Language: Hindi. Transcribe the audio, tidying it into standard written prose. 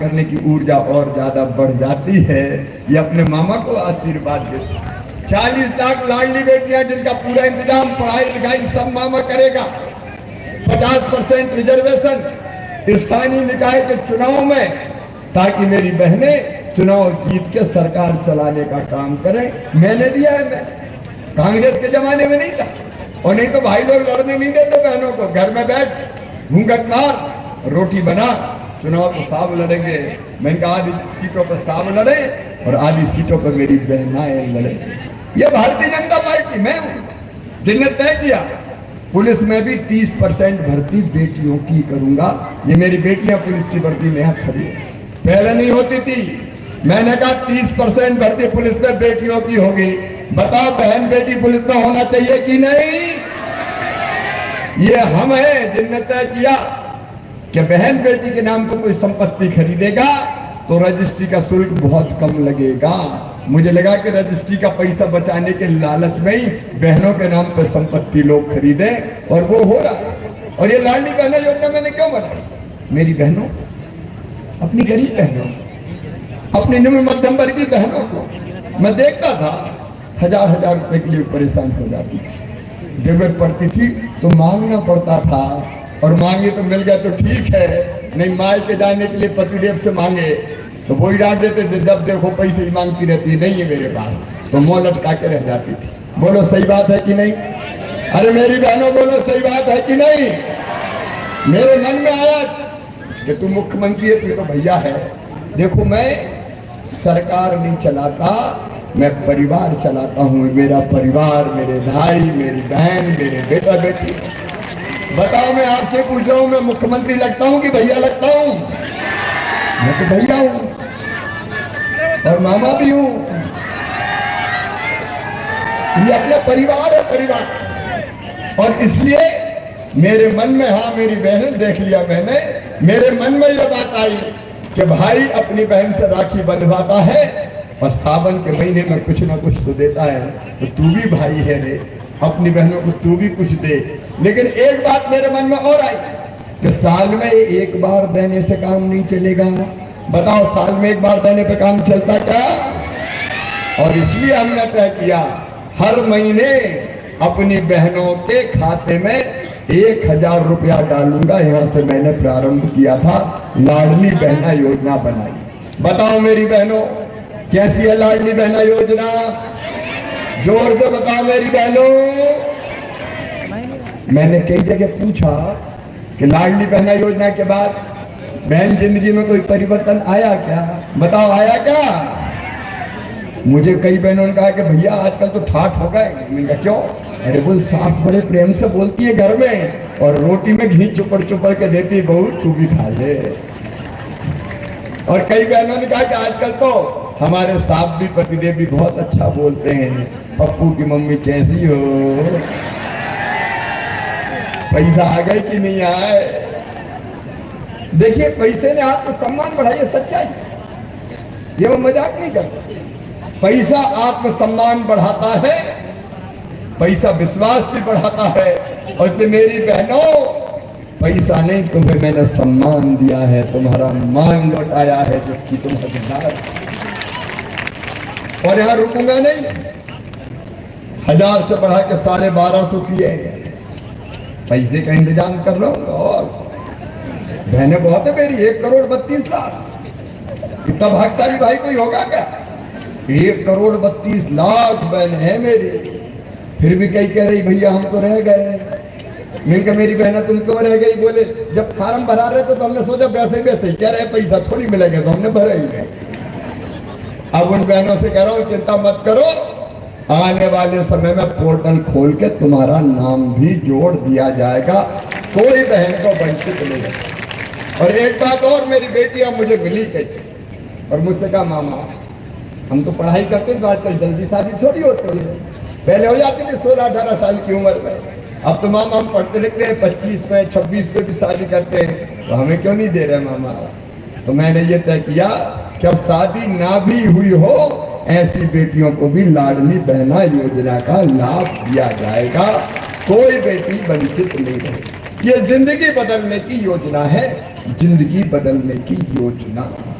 करने की ऊर्जा और ज्यादा बढ़ जाती है। ये अपने मामा को आशीर्वाद देते। 40 लाख लाडली बेटियां जिनका पूरा इंतजाम पढ़ाई लिखाई सब मामा करेगा। 50% रिजर्वेशन स्थानीय निकाय के चुनाव में, ताकि मेरी बहनें चुनाव जीत के सरकार चलाने का काम करें। मैंने दिया है। मैं कांग्रेस के जमाने में नहीं था, और नहीं तो भाई लोग लड़ने नहीं देते बहनों को। घर में बैठ घूंघट मार रोटी बना, चुनाव तो साहब लड़ेंगे। मैंने कहा आधी सीटों पर साहब लड़े और आधी सीटों पर मेरी बहनाएं लड़े। ये भारतीय जनता पार्टी में हूं जिन्हें तय किया। पुलिस में भी 30% भर्ती बेटियों की करूंगा। ये मेरी बेटियां पुलिस की भर्ती में यहाँ खड़ी है, पहले नहीं होती थी। मैंने कहा 30% भर्ती पुलिस में बेटियों की होगी। बताओ बहन बेटी पुलिस में होना चाहिए कि नहीं? ये हम हैं जिनने तय किया कि बहन बेटी के नाम पर कोई संपत्ति खरीदेगा तो रजिस्ट्री का शुल्क बहुत कम लगेगा। मुझे लगा कि रजिस्ट्री का पैसा बचाने के लालच में ही बहनों के नाम पर संपत्ति लोग खरीदे, और वो हो रहा है। और ये लाडली बहना योजना मैंने क्यों बनाई? मेरी बहनों, अपनी गरीब बहनों, अपनी निम्न मध्यम वर्गीय बहनों को मैं देखता था 1000-1000 रुपए के लिए परेशान हो जाती थी। जरूरत पड़ती थी तो मांगना पड़ता था, और मांगे तो मिल गया तो ठीक है, नहीं माई के जाने के लिए पतिदेव से मांगे तो वही डांट देते थे। जब देखो पैसे ही मांगती रहती, नहीं है मेरे पास, तो मुंह लटका के रह जाती थी। बोलो सही बात है कि नहीं? अरे मेरी बहनों बोलो सही बात है कि नहीं? मेरे मन में आया कि तू मुख्यमंत्री है, तू तो भैया है। देखो मैं सरकार नहीं चलाता, मैं परिवार चलाता हूँ। मेरा परिवार, मेरे भाई, मेरी बहन, मेरे बेटा बेटी। बताओ मैं आपसे पूछ रहा हूं, मैं मुख्यमंत्री लगता हूं कि भैया लगता हूं? मैं तो भैया हूं और मामा भी हूं। ये अपना परिवार है, परिवार। और इसलिए मेरे मन में, हाँ मेरी बहनें देख लिया मैंने, मेरे मन में यह बात आई कि भाई अपनी बहन से राखी बंधवाता है और सावन के महीने में कुछ ना कुछ तो देता है, तो तू भी भाई है रे, अपनी बहनों को तू भी कुछ दे। लेकिन एक बात मेरे मन में और आई कि साल में एक बार देने से काम नहीं चलेगा। बताओ साल में एक बार देने पे काम चलता क्या? और इसलिए हमने तय किया हर महीने अपनी बहनों के खाते में 1000 रुपया डालूंगा। यहां से मैंने प्रारंभ किया था, लाडली बहना योजना बनाई। बताओ मेरी बहनों कैसी है लाडली बहना योजना? जोर से बताओ मेरी बहनों। मैंने कई जगह पूछा कि लाडली बहना योजना के बाद बहन जिंदगी में कोई परिवर्तन आया क्या? बताओ आया क्या? मुझे कई बहनों ने कहा कि भैया आजकल तो ठाठ हो गए। मैंने कहा क्यों? अरे बोल सास बड़े प्रेम से बोलती है घर में, और रोटी में घी चुपड़ चुपड़ के देती, बहू तू भी खा ले। और कई बहनों ने कहा कि आजकल तो हमारे सास भी पतिदेव भी बहुत अच्छा बोलते हैं, पप्पू की मम्मी कैसी हो? पैसा आ गए कि नहीं आए? देखिए पैसे ने आपको सम्मान बढ़ाइए, सच्चाई ये वो मजाक नहीं करता। पैसा आत्मसम्मान बढ़ाता है, पैसा विश्वास भी बढ़ाता है। और इसलिए मेरी बहनों, पैसा नहीं तुम्हें मैंने सम्मान दिया है, तुम्हारा मान लौटाया है जो कि तुम हकदार। और यहां रुकूंगा नहीं, 1000 से बढ़ा के 1250 किए, पैसे का इंतजाम कर रहा हूं। और बहनें बहुत है मेरी, 1,32,00,000। इतना भाग्यशाली भाई कोई होगा क्या? 1,32,00,000 बहन है मेरी। फिर भी कई कह रही भैया हम तो रह गए। मैंने कहा मेरी बहना तुम क्यों रह गई? बोले जब फार्म भरा रहे थे तो हमने सोचा वैसे वैसे कह रहे पैसा थोड़ी मिलेगा, तो हमने भरा ही नहीं। अब उन बहनों से कह रहा हूं चिंता मत करो, आने वाले समय में पोर्टल खोल के तुम्हारा नाम भी जोड़ दिया जाएगा, कोई बहन को वंचित नहीं है। और एक बात और, मेरी बेटियां मुझे मिली कही और मुझसे कहा मामा हम तो पढ़ाई करते हैं तो आजकल जल्दी शादी छोटी होती है, पहले हो जाती थी 16-18 साल की उम्र में। अब तो मामा हम पढ़ते लिखते हैं 25 में 26 में भी शादी करते हैं, तो हमें क्यों नहीं दे रहे मामा? तो मैंने ये तय किया कि अब शादी ना भी हुई हो ऐसी बेटियों को भी लाडली बहना योजना का लाभ दिया जाएगा, कोई बेटी वंचित नहीं रहे। ये जिंदगी बदलने की योजना है। जिंदगी बदलने की योजना।